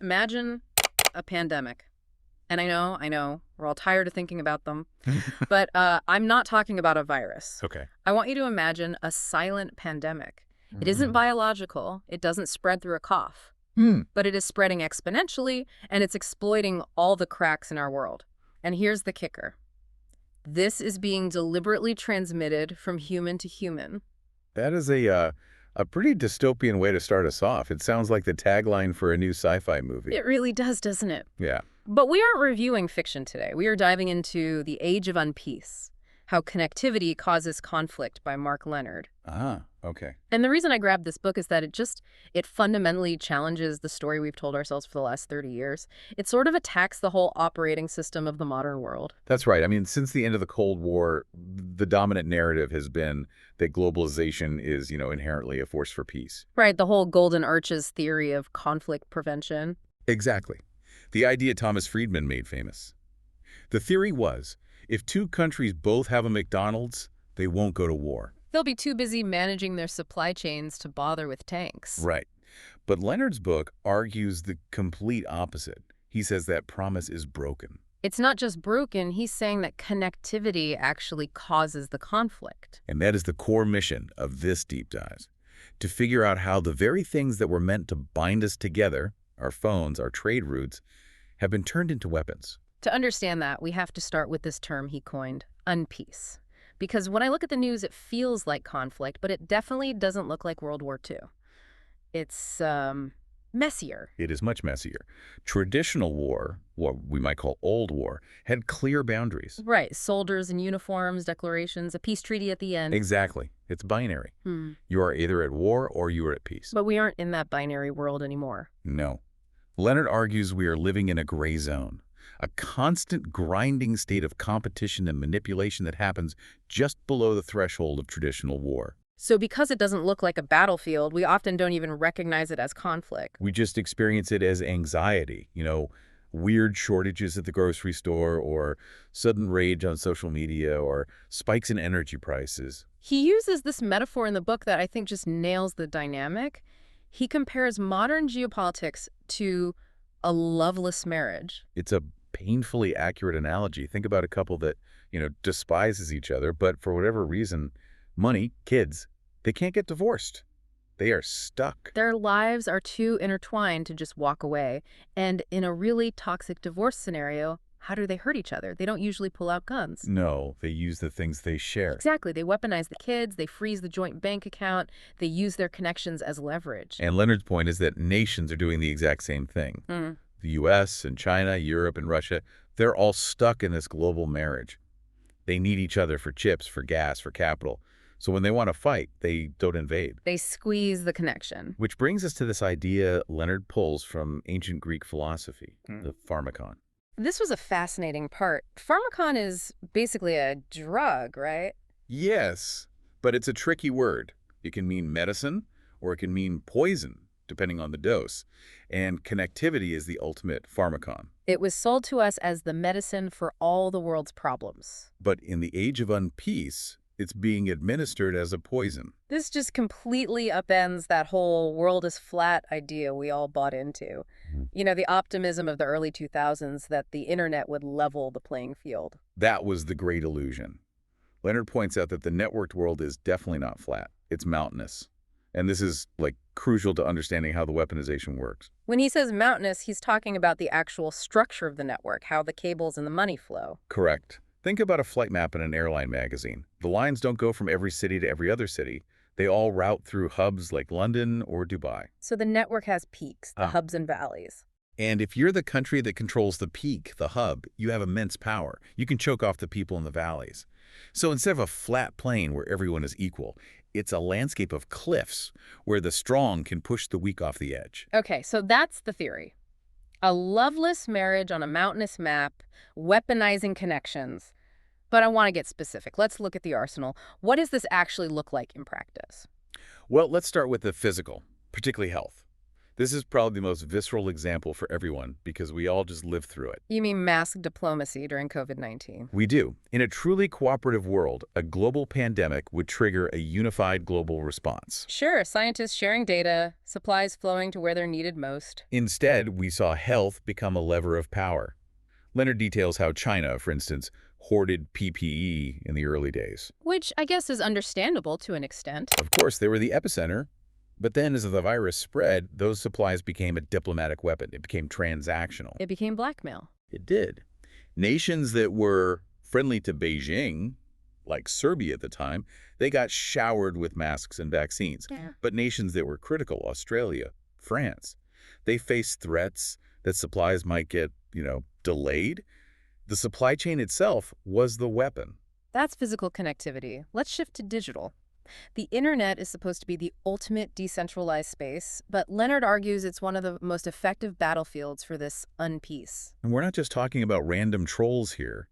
Imagine a pandemic. And I know, we're all tired of thinking about them. But I'm not talking about a virus. Okay. I want you to imagine a silent pandemic. It isn't biological. It doesn't spread through a cough. But it is spreading exponentially, and it's exploiting all the cracks in our world. And here's the kicker. This is being deliberately transmitted from human to human. That is a pretty dystopian way to start us off. It sounds like the tagline for a new sci-fi movie. It really does, doesn't it? Yeah. But we aren't reviewing fiction today. We are diving into The Age of Unpeace, How Connectivity Causes Conflict by Mark Leonard. Ah, okay. And the reason I grabbed this book is that it fundamentally challenges the story we've told ourselves for the last 30 years. It sort of attacks the whole operating system of the modern world. That's right. I mean, since the end of the Cold War, the dominant narrative has been that globalization is, inherently a force for peace. Right, the whole Golden Arches theory of conflict prevention. Exactly. The idea Thomas Friedman made famous. The theory was, if two countries both have a McDonald's, they won't go to war. They'll be too busy managing their supply chains to bother with tanks. Right. But Leonard's book argues the complete opposite. He says that promise is broken. It's not just broken, he's saying that connectivity actually causes the conflict. And that is the core mission of this deep dive. To figure out how the very things that were meant to bind us together, our phones, our trade routes, have been turned into weapons. To understand that, we have to start with this term he coined, unpeace. Because when I look at the news, it feels like conflict, but it definitely doesn't look like World War II. It's messier. It is much messier. Traditional war, what we might call old war, had clear boundaries. Right, soldiers in uniforms, declarations, a peace treaty at the end. Exactly. It's binary. You are either at war or you are at peace. But we aren't in that binary world anymore. No. Leonard argues we are living in a gray zone, a constant grinding state of competition and manipulation that happens just below the threshold of traditional war. So because it doesn't look like a battlefield, we often don't even recognize it as conflict. We just experience it as anxiety, weird shortages at the grocery store or sudden rage on social media or spikes in energy prices. He uses this metaphor in the book that I think just nails the dynamic. He compares modern geopolitics to a loveless marriage. It's a painfully accurate analogy. Think about a couple that, despises each other, but for whatever reason, money, kids, they can't get divorced. They are stuck. Their lives are too intertwined to just walk away. And in a really toxic divorce scenario, how do they hurt each other? They don't usually pull out guns. No, they use the things they share. Exactly. They weaponize the kids, they freeze the joint bank account, they use their connections as leverage. And Leonard's point is that nations are doing the exact same thing. The U.S. and China, Europe and Russia, they're all stuck in this global marriage. They need each other for chips, for gas, for capital. So when they want to fight, they don't invade. They squeeze the connection. Which brings us to this idea Leonard pulls from ancient Greek philosophy, the pharmakon. This was a fascinating part. Pharmakon is basically a drug, right? Yes, but it's a tricky word. It can mean medicine or it can mean poison, depending on the dose. And connectivity is the ultimate pharmakon. It was sold to us as the medicine for all the world's problems. But in the Age of Unpeace, it's being administered as a poison. This just completely upends that whole world is flat idea we all bought into. The optimism of the early 2000s that the internet would level the playing field. That was the great illusion. Leonard points out that the networked world is definitely not flat. It's mountainous. And this is, crucial to understanding how the weaponization works. When he says mountainous, he's talking about the actual structure of the network, how the cables and the money flow. Correct. Think about a flight map in an airline magazine. The lines don't go from every city to every other city. They all route through hubs like London or Dubai. So the network has peaks, the hubs and valleys. And if you're the country that controls the peak, the hub, you have immense power. You can choke off the people in the valleys. So instead of a flat plain where everyone is equal, it's a landscape of cliffs where the strong can push the weak off the edge. Okay, so that's the theory. A loveless marriage on a mountainous map, weaponizing connections. But I want to get specific. Let's look at the arsenal. What does this actually look like in practice? Well, let's start with the physical, particularly health. This is probably the most visceral example for everyone because we all just lived through it. You mean mask diplomacy during COVID-19? We do. In a truly cooperative world, a global pandemic would trigger a unified global response. Sure, scientists sharing data, supplies flowing to where they're needed most. Instead, we saw health become a lever of power. Leonard details how China, for instance, hoarded PPE in the early days. Which I guess is understandable to an extent. Of course, they were the epicenter. But then as the virus spread, those supplies became a diplomatic weapon. It became transactional. It became blackmail. It did. Nations that were friendly to Beijing, like Serbia at the time, they got showered with masks and vaccines. Yeah. But nations that were critical, Australia, France, they faced threats that supplies might get, delayed. The supply chain itself was the weapon. That's physical connectivity. Let's shift to digital. The internet is supposed to be the ultimate decentralized space, but Leonard argues it's one of the most effective battlefields for this unpeace. And we're not just talking about random trolls here.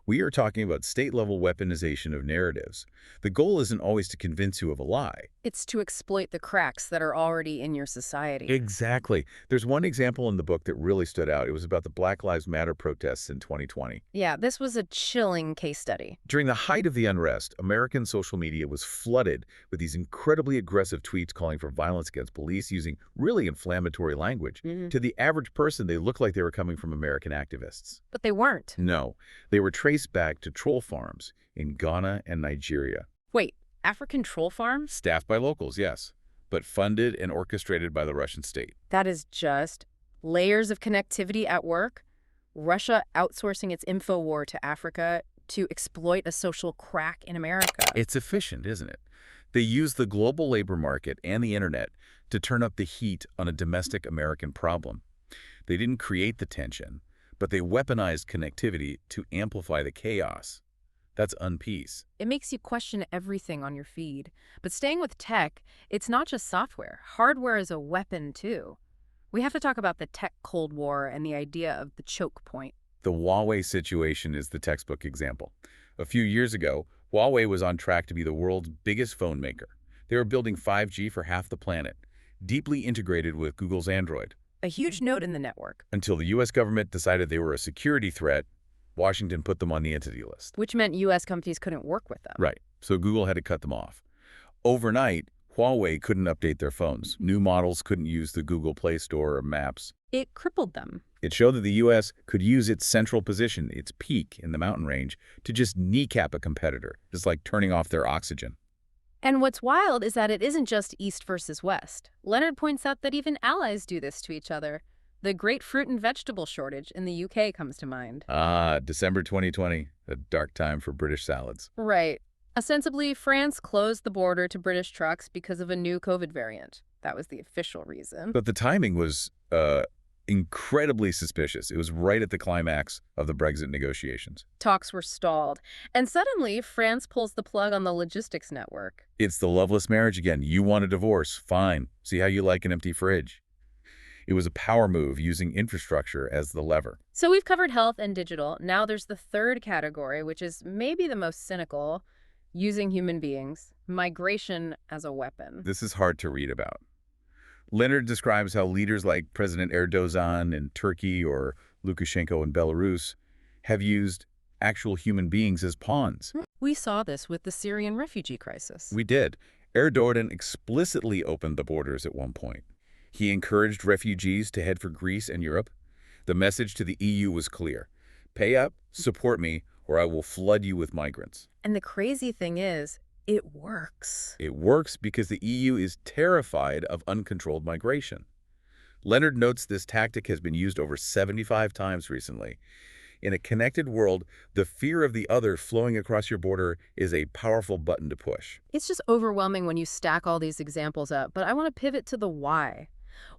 We are talking about state-level weaponization of narratives. The goal isn't always to convince you of a lie. It's to exploit the cracks that are already in your society. Exactly. There's one example in the book that really stood out. It was about the Black Lives Matter protests in 2020. Yeah, this was a chilling case study. During the height of the unrest, American social media was flooded with these incredibly aggressive tweets calling for violence against police using really inflammatory language. To the average person, they looked like they were coming from American activists. But they weren't. No, they were traced back to troll farms in Ghana and Nigeria. Wait, African troll farms? Staffed by locals, yes, but funded and orchestrated by the Russian state. That is just layers of connectivity at work. Russia outsourcing its info war to Africa to exploit a social crack in America. It's efficient, isn't it? They use the global labor market and the internet to turn up the heat on a domestic American problem. They didn't create the tension, but they weaponized connectivity to amplify the chaos. That's unpeace. It makes you question everything on your feed. But staying with tech, it's not just software. Hardware is a weapon, too. We have to talk about the tech Cold War and the idea of the choke point. The Huawei situation is the textbook example. A few years ago, Huawei was on track to be the world's biggest phone maker. They were building 5G for half the planet, deeply integrated with Google's Android. A huge node in the network. Until the U.S. government decided they were a security threat, Washington put them on the entity list. Which meant U.S. companies couldn't work with them. Right. So Google had to cut them off. Overnight, Huawei couldn't update their phones. New models couldn't use the Google Play Store or Maps. It crippled them. It showed that the U.S. could use its central position, its peak in the mountain range, to just kneecap a competitor, just like turning off their oxygen. And what's wild is that it isn't just East versus West. Leonard points out that even allies do this to each other. The great fruit and vegetable shortage in the UK comes to mind. December 2020, a dark time for British salads. Right. Ostensibly, France closed the border to British trucks because of a new COVID variant. That was the official reason. But the timing was incredibly suspicious. It was right at the climax of the Brexit negotiations. Talks were stalled. And suddenly, France pulls the plug on the logistics network. It's the loveless marriage again. You want a divorce. Fine. See how you like an empty fridge. It was a power move using infrastructure as the lever. So we've covered health and digital. Now there's the third category, which is maybe the most cynical, using human beings, migration as a weapon. This is hard to read about. Leonard describes how leaders like President Erdogan in Turkey or Lukashenko in Belarus have used actual human beings as pawns. We saw this with the Syrian refugee crisis. We did. Erdogan explicitly opened the borders at one point. He encouraged refugees to head for Greece and Europe. The message to the EU was clear. Pay up, support me, or I will flood you with migrants. And the crazy thing is, it works. It works because the EU is terrified of uncontrolled migration. Leonard notes this tactic has been used over 75 times recently. In a connected world, the fear of the other flowing across your border is a powerful button to push. It's just overwhelming when you stack all these examples up, but I want to pivot to the why.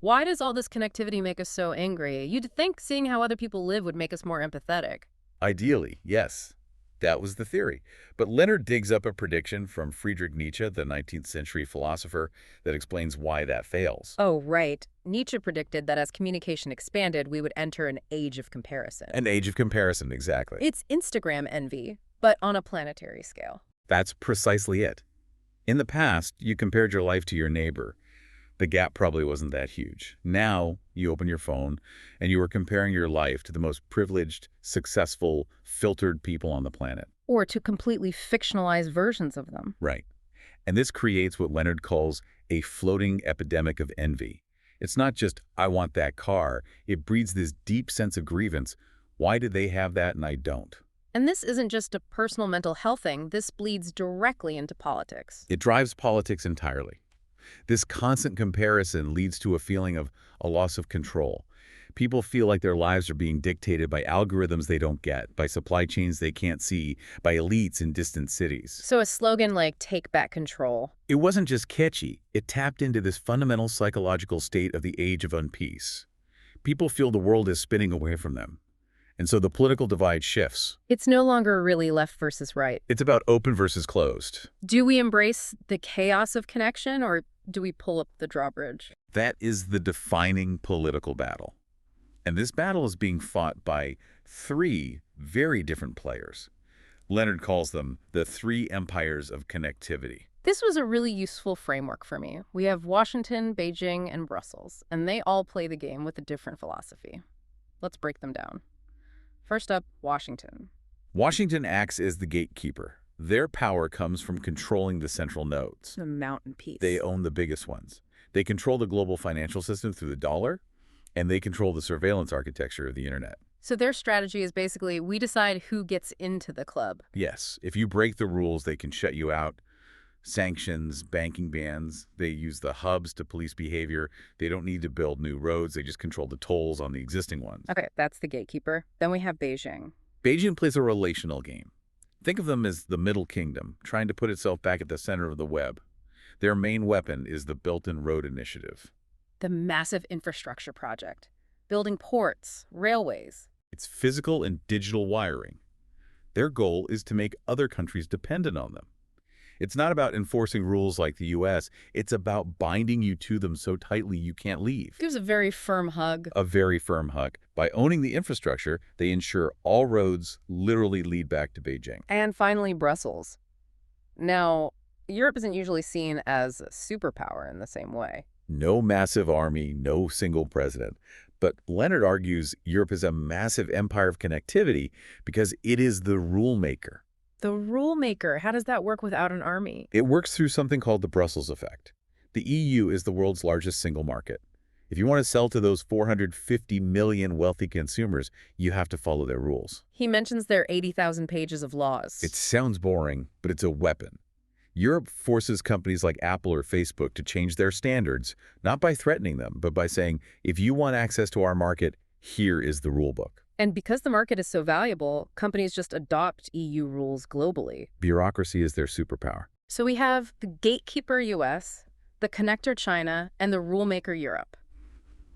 Why does all this connectivity make us so angry? You'd think seeing how other people live would make us more empathetic. Ideally, yes. That was the theory. But Leonard digs up a prediction from Friedrich Nietzsche, the 19th century philosopher, that explains why that fails. Oh, right. Nietzsche predicted that as communication expanded, we would enter an age of comparison. An age of comparison, exactly. It's Instagram envy, but on a planetary scale. That's precisely it. In the past, you compared your life to your neighbor. The gap probably wasn't that huge. Now you open your phone and you are comparing your life to the most privileged, successful, filtered people on the planet. Or to completely fictionalized versions of them. Right. And this creates what Leonard calls a floating epidemic of envy. It's not just, I want that car. It breeds this deep sense of grievance. Why did they have that and I don't? And this isn't just a personal mental health thing. This bleeds directly into politics. It drives politics entirely. This constant comparison leads to a feeling of a loss of control. People feel like their lives are being dictated by algorithms they don't get, by supply chains they can't see, by elites in distant cities. So a slogan like "Take Back Control." It wasn't just catchy. It tapped into this fundamental psychological state of the Age of Unpeace. People feel the world is spinning away from them. And so the political divide shifts. It's no longer really left versus right. It's about open versus closed. Do we embrace the chaos of connection, or do we pull up the drawbridge? That is the defining political battle. And this battle is being fought by three very different players. Leonard calls them the three empires of connectivity. This was a really useful framework for me. We have Washington, Beijing, and Brussels, and they all play the game with a different philosophy. Let's break them down. First up, Washington. Washington acts as the gatekeeper. Their power comes from controlling the central nodes. The mountain piece. They own the biggest ones. They control the global financial system through the dollar, and they control the surveillance architecture of the internet. So their strategy is basically, we decide who gets into the club. Yes, if you break the rules, they can shut you out. Sanctions, banking bans, they use the hubs to police behavior. They don't need to build new roads, they just control the tolls on the existing ones. Okay, that's the gatekeeper. Then we have Beijing. Beijing plays a relational game. Think of them as the Middle Kingdom, trying to put itself back at the center of the web. Their main weapon is the Belt and Road Initiative. The massive infrastructure project. Building ports, railways. It's physical and digital wiring. Their goal is to make other countries dependent on them. It's not about enforcing rules like the U.S. It's about binding you to them so tightly you can't leave. Gives a very firm hug. A very firm hug. By owning the infrastructure, they ensure all roads literally lead back to Beijing. And finally, Brussels. Now, Europe isn't usually seen as a superpower in the same way. No massive army, no single president. But Leonard argues Europe is a massive empire of connectivity because it is the rule maker. The rule maker, how does that work without an army? It works through something called the Brussels effect. The EU is the world's largest single market. If you want to sell to those 450 million wealthy consumers, you have to follow their rules. He mentions their 80,000 pages of laws. It sounds boring, but it's a weapon. Europe forces companies like Apple or Facebook to change their standards, not by threatening them, but by saying, if you want access to our market, here is the rule book. And because the market is so valuable, companies just adopt EU rules globally. Bureaucracy is their superpower. So we have the gatekeeper US, the connector China, and the rule maker Europe,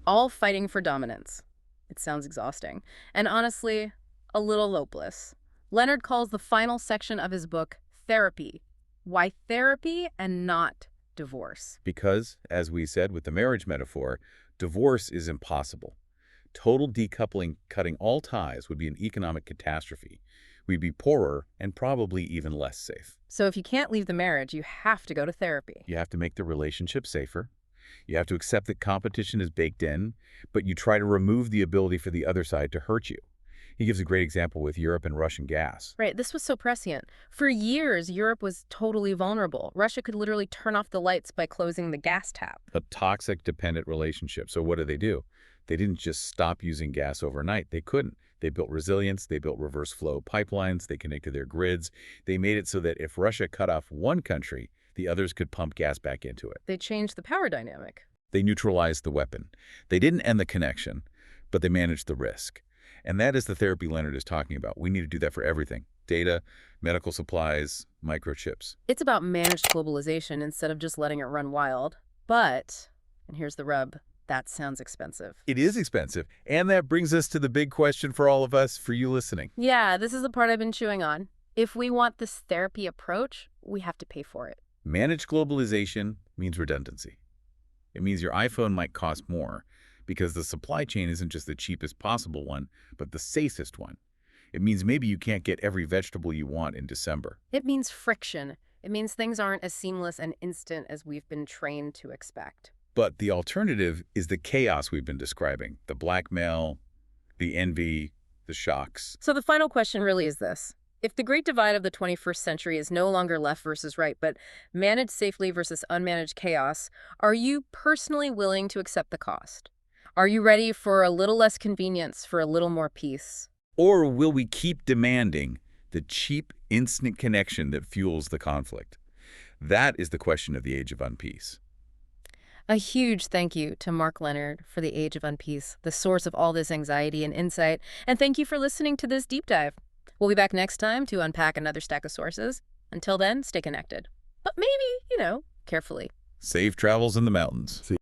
all fighting for dominance. It sounds exhausting. And honestly, a little hopeless. Leonard calls the final section of his book therapy. Why therapy and not divorce? Because, as we said with the marriage metaphor, divorce is impossible. Total decoupling, cutting all ties, would be an economic catastrophe. We'd be poorer and probably even less safe. So if you can't leave the marriage, you have to go to therapy. You have to make the relationship safer. You have to accept that competition is baked in, but you try to remove the ability for the other side to hurt you. He gives a great example with Europe and Russian gas. Right, this was so prescient. For years, Europe was totally vulnerable. Russia could literally turn off the lights by closing the gas tap. A toxic, dependent relationship. So what do? They didn't just stop using gas overnight. They couldn't. They built resilience. They built reverse flow pipelines. They connected their grids. They made it so that if Russia cut off one country, the others could pump gas back into it. They changed the power dynamic. They neutralized the weapon. They didn't end the connection, but they managed the risk. And that is the therapy Leonard is talking about. We need to do that for everything. Data, medical supplies, microchips. It's about managed globalization instead of just letting it run wild. But, and here's the rub, that sounds expensive. It is expensive. And that brings us to the big question for all of us, for you listening. Yeah, this is the part I've been chewing on. If we want this therapy approach, we have to pay for it. Managed globalization means redundancy. It means your iPhone might cost more because the supply chain isn't just the cheapest possible one, but the safest one. It means maybe you can't get every vegetable you want in December. It means friction. It means things aren't as seamless and instant as we've been trained to expect. But the alternative is the chaos we've been describing, the blackmail, the envy, the shocks. So the final question really is this. If the great divide of the 21st century is no longer left versus right, but managed safely versus unmanaged chaos, are you personally willing to accept the cost? Are you ready for a little less convenience, for a little more peace? Or will we keep demanding the cheap, instant connection that fuels the conflict? That is the question of the Age of Unpeace. A huge thank you to Mark Leonard for the Age of Unpeace, the source of all this anxiety and insight. And thank you for listening to this deep dive. We'll be back next time to unpack another stack of sources. Until then, stay connected. But maybe, carefully. Safe travels in the mountains.